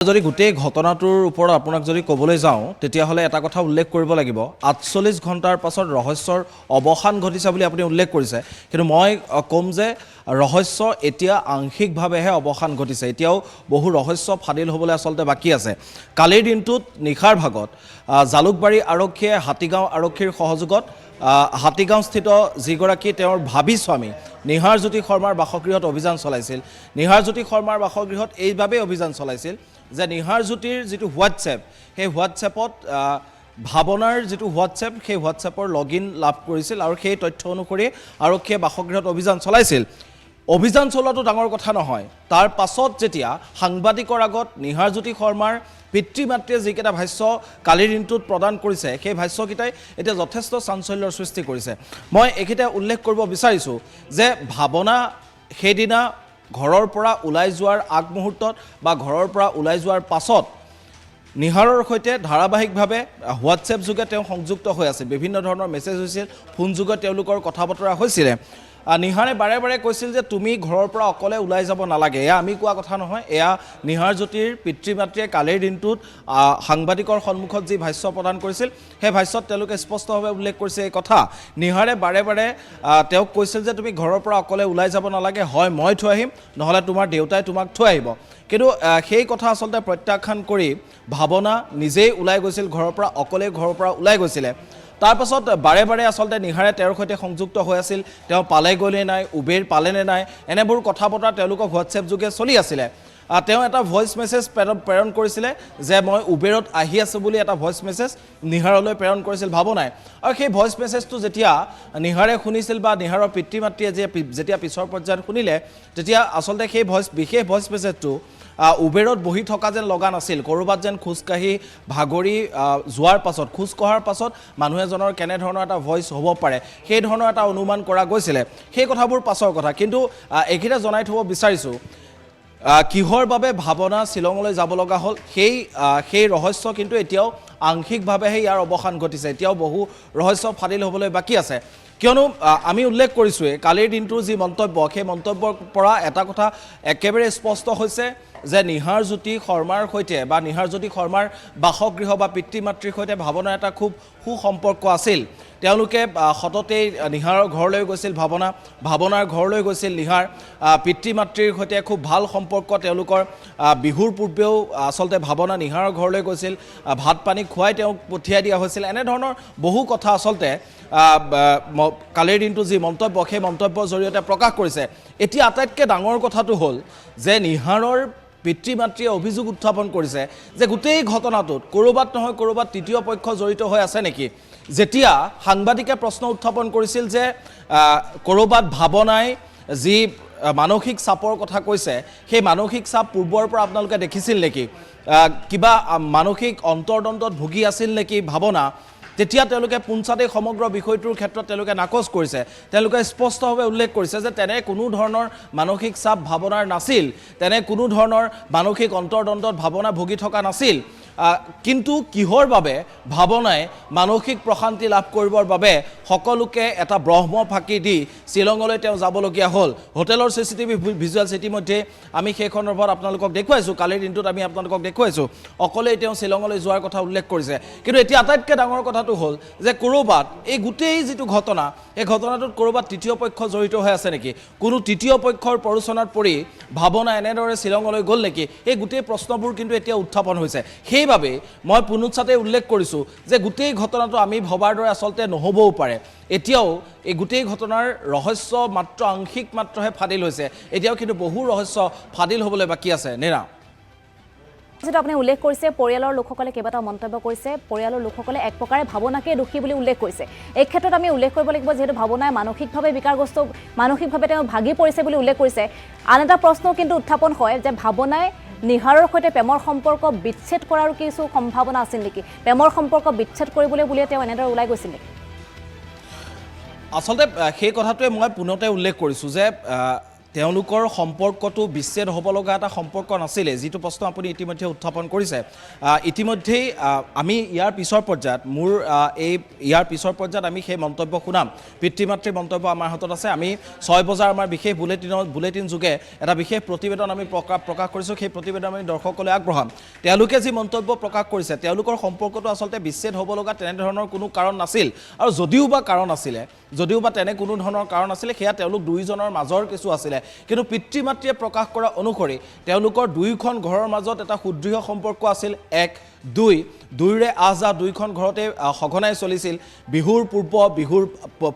যদি গোটেই ঘটনাটোৰ ওপৰত আপোনাক যদি ক'বলৈ যাওঁ তেতিয়াহ'লে এটা কথা উল্লেখ কৰিব লাগিব ৪৮ ঘণ্টাৰ পাছত ৰহস্যৰ অৱসান ঘটিছে বুলি আপুনি উল্লেখ কৰিছে কিন্তু মই ক'ম যে ৰহস্য এতিয়া আংশিকভাৱেহে অৱসান ঘটিছে এতিয়াও বহু ৰহস্য ফাদিল হ'বলৈ আচলতে বাকী আছে কালিৰ দিনটোত নিশাৰ ভাগত জালুকবাৰী আৰক্ষীয়ে হাতীগাঁও আৰক্ষীৰ সহযোগত হাতীগাঁওস্থিত যিগৰাকী তেওঁৰ ভাবী স্বামী নিহাৰজ্যোতি শৰ্মাৰ বাসগৃহত অভিযান চলাইছিল নিহাৰজ্যোতি শৰ্মাৰ বাসগৃহত এইভাৱেই অভিযান চলাইছিল যে নিহাৰজ্যোতিৰ যিটো হোৱাটছএপ সেই হোৱাটছএপত ভাৱনাৰ যিটো হোৱাটছএপ সেই হোৱাটছএপৰ লগইন লাভ কৰিছিল আৰু সেই তথ্য অনুসৰি আৰক্ষীয়ে বাসগৃহত অভিযান চলাইছিল অভিযান চলোৱাটো ডাঙৰ কথা নহয় তাৰ পাছত যেতিয়া সাংবাদিকৰ আগত নিহাৰজ্যোতি শৰ্মাৰ পিতৃ মাতৃয়ে যিকেইটা ভাষ্য কালিৰ দিনটোত প্ৰদান কৰিছে সেই ভাষ্যকেইটাই এতিয়া যথেষ্ট চাঞ্চল্যৰ সৃষ্টি কৰিছে মই এইকেইটা উল্লেখ কৰিব বিচাৰিছোঁ যে ভাৱনা সেইদিনা ঘৰৰ পৰা ওলাই যোৱাৰ আগমুহূৰ্তত বা ঘৰৰ পৰা ওলাই যোৱাৰ পাছত নিহাৰৰ সৈতে ধাৰাবাহিকভাৱে হোৱাটছএপ যোগে তেওঁ সংযুক্ত হৈ আছিল বিভিন্ন ধৰণৰ মেছেজ হৈছিল ফোন যোগে তেওঁলোকৰ কথা বতৰা হৈছিলে নিহাৰে বাৰে বাৰে কৈছিল যে তুমি ঘৰৰ পৰা অকলে ওলাই যাব নালাগে এয়া আমি কোৱা কথা নহয় এয়া নিহাৰজ্যোতিৰ পিতৃ মাতৃয়ে কালিৰ দিনটোত সাংবাদিকৰ সন্মুখত যি ভাষ্য প্ৰদান কৰিছিল সেই ভাষ্যত তেওঁলোকে স্পষ্টভাৱে উল্লেখ কৰিছে এই কথা নিহাৰে বাৰে বাৰে তেওঁক কৈছিল যে তুমি ঘৰৰ পৰা অকলে ওলাই যাব নালাগে হয় মই থৈ আহিম নহ'লে তোমাৰ দেউতাই তোমাক থৈ আহিব কিন্তু সেই কথা আচলতে প্ৰত্যাখ্যান কৰি ভাৱনা নিজেই ওলাই গৈছিল ঘৰৰ পৰা অকলে ঘৰৰ পৰা ওলাই গৈছিলে তাৰ পাছত বাৰে বাৰে আচলতে নিহাৰে তেওঁৰ সৈতে সংযুক্ত হৈ আছিল তেওঁ পালে গ'লে নাই উবেৰ পালেনে নাই এনেবোৰ কথা বতৰা তেওঁলোকক হোৱাটছএপ যোগে চলি আছিলে তেওঁ এটা ভইচ মেছেজ প্ৰেৰণ কৰিছিলে যে মই উবেৰত আহি আছোঁ বুলি এটা ভইচ মেছেজ নিহাৰলৈ প্ৰেৰণ কৰিছিল ভাৱনাই আৰু সেই ভইচ মেছেজটো যেতিয়া নিহাৰে শুনিছিল বা নিহাৰৰ পিতৃ মাতৃয়ে যেতিয়া পিছৰ পৰ্যায়ত শুনিলে তেতিয়া আচলতে সেই বিশেষ ভইচ মেছেজটো উবেৰত বহি থকা যেন লগা নাছিল ক'ৰবাত যেন খোজকাঢ়ি ভাগৰি যোৱাৰ পাছত খোজ কঢ়াৰ পাছত মানুহ এজনৰ কেনেধৰণৰ এটা ভইচ হ'ব পাৰে সেই ধৰণৰ এটা অনুমান কৰা গৈছিলে সেই কথাবোৰ পাছৰ কথা কিন্তু এইকেইটা জনাই থ'ব বিচাৰিছোঁ কিহৰ বাবে ভাৱনা শ্বিলঙলৈ যাব লগা হ'ল সেই ৰহস্য কিন্তু এতিয়াও আংশিকভাৱেহে ইয়াৰ অৱসান ঘটিছে এতিয়াও বহু ৰহস্য ফাদিল হ'বলৈ বাকী আছে কিয়নো আমি উল্লেখ কৰিছোঁৱেই কালিৰ দিনটোৰ যি মন্তব্য সেই মন্তব্যৰ পৰা এটা কথা একেবাৰে স্পষ্ট হৈছে যে নিহাৰজ্যোতি শৰ্মাৰ সৈতে বা নিহাৰজ্যোতি শৰ্মাৰ বাসগৃহ বা পিতৃ মাতৃৰ সৈতে ভাৱনাৰ এটা খুব সুসম্পৰ্ক আছিল তেওঁলোকে সততেই নিহাৰৰ ঘৰলৈ গৈছিল ভাৱনাৰ ঘৰলৈ গৈছিল নিহাৰ পিতৃ মাতৃৰ সৈতে খুব ভাল সম্পৰ্ক তেওঁলোকৰ বিহুৰ পূৰ্বেও আচলতে ভাৱনা নিহাৰৰ ঘৰলৈ গৈছিল ভাত পানী খুৱাই তেওঁক পঠিয়াই দিয়া হৈছিল এনেধৰণৰ বহু কথা আচলতে কালিৰ দিনটো যি মন্তব্য সেই মন্তব্যৰ জৰিয়তে প্ৰকাশ কৰিছে এতিয়া আটাইতকৈ ডাঙৰ কথাটো হ'ল যে নিহাৰৰ পিতৃ মাতৃয়ে অভিযোগ উত্থাপন কৰিছে যে গোটেই ঘটনাটোত ক'ৰবাত নহয় ক'ৰবাত তৃতীয় পক্ষ জড়িত হৈ আছে নেকি যেতিয়া সাংবাদিকে প্ৰশ্ন উত্থাপন কৰিছিল যে ক'ৰবাত ভাৱনাই যি মানসিক চাপৰ কথা কৈছে সেই মানসিক চাপ পূৰ্বৰ পৰা আপোনালোকে দেখিছিল নেকি কিবা মানসিক অন্তৰ্দ্বন্দ্বত ভুগি আছিল নেকি ভাৱনা তেতিয়া তেওঁলোকে পোনছাতেই সমগ্ৰ বিষয়টোৰ ক্ষেত্ৰত তেওঁলোকে নাকচ কৰিছে তেওঁলোকে স্পষ্টভাৱে উল্লেখ কৰিছে যে তেনে কোনো ধৰণৰ মানসিক চাপ ভাৱনাৰ নাছিল তেনে কোনো ধৰণৰ মানসিক অন্তৰ্দ্বন্দ্বত ভাৱনা ভুগি থকা নাছিল কিন্তু কিহৰ বাবে ভাৱনাই মানসিক প্ৰশান্তি লাভ কৰিবৰ বাবে সকলোকে এটা ব্ৰহ্ম ফাঁকি দি শ্বিলঙলৈ তেওঁ যাবলগীয়া হ'ল হোটেলৰ চিচিটিভি ভিজুৱেলছ ইতিমধ্যে আমি সেই সন্দৰ্ভত আপোনালোকক দেখুৱাইছোঁ কালিৰ দিনটোত আমি আপোনালোকক দেখুৱাইছোঁ অকলেই তেওঁ শ্বিলঙলৈ যোৱাৰ কথা উল্লেখ কৰিছে কিন্তু এতিয়া আটাইতকৈ ডাঙৰ কথাটো হ'ল যে ক'ৰবাত এই গোটেই যিটো ঘটনা এই ঘটনাটোত ক'ৰবাত তৃতীয় পক্ষ জড়িত হৈ আছে নেকি কোনো তৃতীয় পক্ষৰ প্ৰৰোচনাত পৰি ভাৱনা এনেদৰে শ্বিলঙলৈ গ'ল নেকি এই গোটেই প্ৰশ্নবোৰ কিন্তু এতিয়া উত্থাপন হৈছে সেইবাবে মই পুনৰুচ্চাতে উল্লেখ কৰিছোঁ যে গোটেই ঘটনাটো আমি ভবাৰ দৰে আচলতে নহ'বও পাৰে এতিয়াও এই গোটেই ঘটনাৰ ৰহস্য মাত্ৰ আংশিক মাত্ৰহে ফাদিল হৈছে এতিয়াও কিন্তু বহু ৰহস্য ফাদিল হ'বলৈ বাকী আছে নেৰা যেটা আপুনি উল্লেখ কৰিছে পৰিয়ালৰ লোকসকলে কেইবাটাও মন্তব্য কৰিছে পৰিয়ালৰ লোকসকলে এক প্ৰকাৰে ভাৱনাকে দোষী বুলি উল্লেখ কৰিছে এই ক্ষেত্ৰত আমি উল্লেখ কৰিব লাগিব যেহেতু ভাৱনাই মানসিকভাৱে বিকাৰগ্ৰস্ত মানসিকভাৱে তেওঁ ভাগি পৰিছে বুলি উল্লেখ কৰিছে আন এটা প্ৰশ্ন কিন্তু উত্থাপন হয় যে ভাৱনাই নিহাৰৰ সৈতে প্ৰেমৰ সম্পৰ্ক বিচ্ছেদ কৰাৰ কিছু সম্ভাৱনা আছিল নেকি প্ৰেমৰ সম্পৰ্ক বিচ্ছেদ কৰিবলৈ বুলিয়ে তেওঁ এনেদৰে ওলাই গৈছিল নেকি আচলতে সেই কথাটোৱে মই পুনতে উল্লেখ কৰিছোঁ যে তেওঁলোকৰ সম্পৰ্কটো বিচ্ছেদ হ'ব লগা এটা সম্পৰ্ক নাছিলে, যিটো প্ৰশ্ন আপুনি ইতিমধ্যে উত্থাপন কৰিছে। ইতিমধ্যেই আমি ইয়াৰ পিছৰ পৰ্যায়ত ইয়াৰ পিছৰ পৰ্যায়ত আমি সেই মন্তব্য শুনাম। পিতৃ মাতৃৰ মন্তব্য আমাৰ হাতত আছে। আমি 6 বজাৰ আমাৰ বিশেষ বুলেটিন যোগে এটা বিশেষ প্ৰতিবেদন আমি প্ৰকাশ কৰিছোঁ। সেই প্ৰতিবেদন আমি দৰ্শকলৈ আগবঢ়াম। তেওঁলোকে যি মন্তব্য প্ৰকাশ কৰিছে, তেওঁলোকৰ সম্পৰ্কটো আচলতে বিচ্ছেদ হ'ব লগা তেনেধৰণৰ কোনো কাৰণ নাছিল। আৰু যদিও বা তেনে কোনো ধৰণৰ কাৰণ আছিলে, সেয়া তেওঁলোক দুয়োজনৰ মাজৰ কিছু আছিলে। কিন্তু পিতৃ মাতৃয়ে প্ৰকাশ কৰা অনুসৰি তেওঁলোকৰ দুয়োখন ঘৰৰ মাজত এটা সুদৃঢ় সম্পৰ্ক আছিল। 1, 2ৰে আহ-যাহ দুয়োখন ঘৰতে সঘনাই চলিছিল। বিহুৰ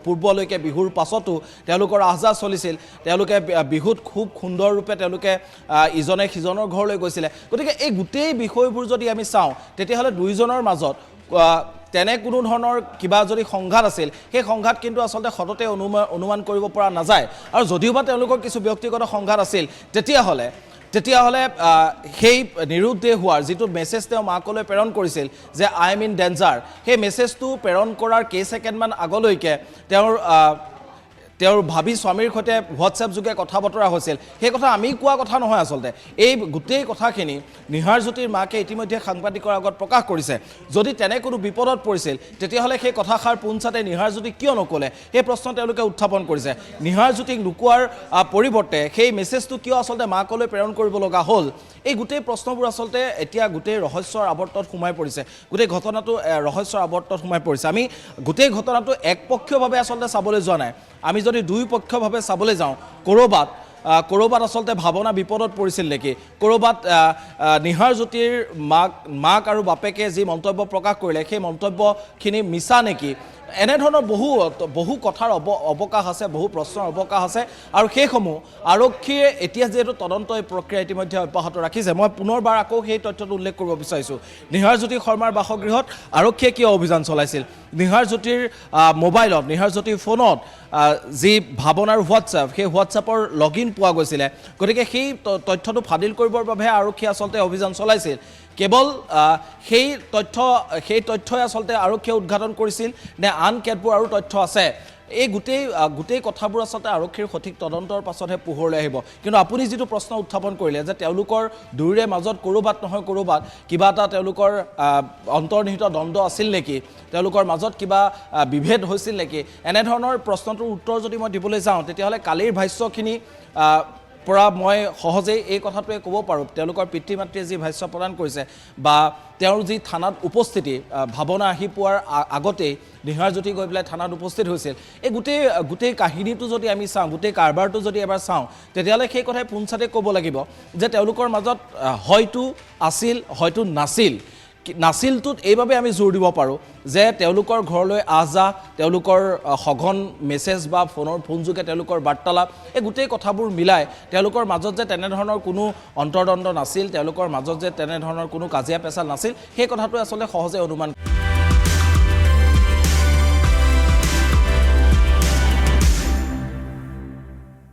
পূৰ্বলৈকে বিহুৰ পাছতো তেওঁলোকৰ আহ-যাহ চলিছিল। তেওঁলোকে বিহুত খুব সুন্দৰৰূপে তেওঁলোকে ইজনে সিজনৰ ঘৰলৈ গৈছিলে। গতিকে এই গোটেই বিষয়বোৰ যদি আমি চাওঁ, তেতিয়াহ'লে দুয়োজনৰ মাজত তেনে কোনো ধৰণৰ কিবা যদি সংঘাত আছিল, সেই সংঘাত কিন্তু আচলতে সততে অনুমান কৰিব পৰা নাযায়। আৰু যদিওবা তেওঁলোকৰ কিছু ব্যক্তিগত সংঘাত আছিল, তেতিয়াহ'লে সেই নিৰুদ্দেশ হোৱাৰ যিটো মেছেজ তেওঁ মাকলৈ প্ৰেৰণ কৰিছিল যে আই এম ইন ডেঞ্জাৰ, সেই মেছেজটো প্ৰেৰণ কৰাৰ কেইছেকেণ্ডমান আগলৈকে তেওঁৰ ভাবি স্বামীৰ সৈতে হোৱাটছএপ যোগে কথা বতৰা হৈছিল। সেই কথা আমি কোৱা কথা নহয়। আচলতে এই গোটেই কথাখিনি নিহাৰজ্যোতিৰ মাকে ইতিমধ্যে সাংবাদিকৰ আগত প্ৰকাশ কৰিছে। যদি তেনে কোনো বিপদত পৰিছিল, তেতিয়াহ'লে সেই কথাষাৰ পোনছাতে নিহাৰজ্যোতিক কিয় নক'লে, সেই প্ৰশ্ন তেওঁলোকে উত্থাপন কৰিছে। নিহাৰজ্যোতিক লুকোৱাৰ পৰিৱৰ্তে সেই মেছেজটো কিয় আচলতে মাকলৈ প্ৰেৰণ কৰিব লগা হ'ল, এই গোটেই প্ৰশ্নবোৰ আচলতে এতিয়া গোটেই ৰহস্যৰ আৱৰ্তত সোমাই পৰিছে। গোটেই ঘটনাটো ৰহস্যৰ আৱৰ্তত সোমাই পৰিছে। আমি গোটেই ঘটনাটো একপক্ষীয়ভাৱে আচলতে চাবলৈ যোৱা নাই। আমি যদি দুয়োপক্ষভাৱে চাবলৈ যাওঁ, ক'ৰবাত আচলতে ভাৱনা বিপদত পৰিছিল নেকি, ক'ৰবাত নিহাৰজ্যোতিৰ মাক আৰু বাপেকে যি মন্তব্য প্ৰকাশ কৰিলে, সেই মন্তব্যখিনি মিছা নেকি, এনেধৰণৰ বহু কথাৰ অৱকাশ আছে, বহু প্ৰশ্নৰ অৱকাশ আছে। আৰু সেইসমূহ আৰক্ষীয়ে এতিয়া যিহেতু তদন্ত প্ৰক্ৰিয়া ইতিমধ্যে অব্যাহত ৰাখিছে, মই পুনৰবাৰ আকৌ সেই তথ্যটো উল্লেখ কৰিব বিচাৰিছোঁ। নিহাৰজ্যোতি শৰ্মাৰ বাসগৃহত আৰক্ষীয়ে কিয় অভিযান চলাইছিল, নিহাৰজ্যোতিৰ মোবাইলত, নিহাৰজ্যোতিৰ ফোনত যি ভাৱনাৰ হোৱাটছএপ, সেই হোৱাটছএপৰ লগইন পোৱা গৈছিলে। গতিকে সেই তথ্যটো ফাদিল কৰিবৰ বাবে আৰক্ষীয়ে আচলতে অভিযান চলাইছিল। কেৱল সেই তথ্যই আচলতে আৰক্ষীয়ে উদ্ঘাটন কৰিছিল নে আন কেতবোৰ আৰু তথ্য আছে, এই গোটেই কথাবোৰ আচলতে আৰক্ষীৰ সঠিক তদন্তৰ পাছতহে পোহৰলৈ আহিব। কিন্তু আপুনি যিটো প্ৰশ্ন উত্থাপন কৰিলে যে তেওঁলোকৰ দুয়োৰে মাজত ক'ৰবাত নহয় ক'ৰবাত কিবা এটা তেওঁলোকৰ অন্তৰ্নিহিত দ্বন্দ্ব আছিল নেকি, তেওঁলোকৰ মাজত কিবা বিভেদ হৈছিল নেকি, এনেধৰণৰ প্ৰশ্নটোৰ উত্তৰ যদি মই দিবলৈ যাওঁ, তেতিয়াহ'লে কালিৰ ভাষ্যখিনি পৰা মই সহজেই এই কথাটোৱে ক'ব পাৰোঁ, তেওঁলোকৰ পিতৃ মাতৃয়ে যি ভাষ্য প্ৰদান কৰিছে বা তেওঁৰ যি থানাত উপস্থিতি, ভাৱনা আহি পোৱাৰ আগতেই নিহাৰজ্যোতি গৈ পেলাই থানাত উপস্থিত হৈছিল, এই গোটেই কাহিনীটো যদি আমি চাওঁ, গোটেই কাৰবাৰটো যদি এবাৰ চাওঁ, তেতিয়াহ'লে সেই কথাই পোনছাতে ক'ব লাগিব যে তেওঁলোকৰ মাজত হয়তো আছিল, হয়তো নাছিলটোত এইবাবে আমি জোৰ দিব পাৰোঁ যে তেওঁলোকৰ ঘৰলৈ আহ-যাহ, তেওঁলোকৰ সঘন মেছেজ বা ফোনযোগে তেওঁলোকৰ বাৰ্তালাপ, এই গোটেই কথাবোৰ মিলাই তেওঁলোকৰ মাজত যে তেনেধৰণৰ কোনো অন্তৰ্দ্বন্দ্ব নাছিল, তেওঁলোকৰ মাজত যে তেনেধৰণৰ কোনো কাজিয়া পেচাল নাছিল, সেই কথাটোৱে আচলতে সহজে অনুমান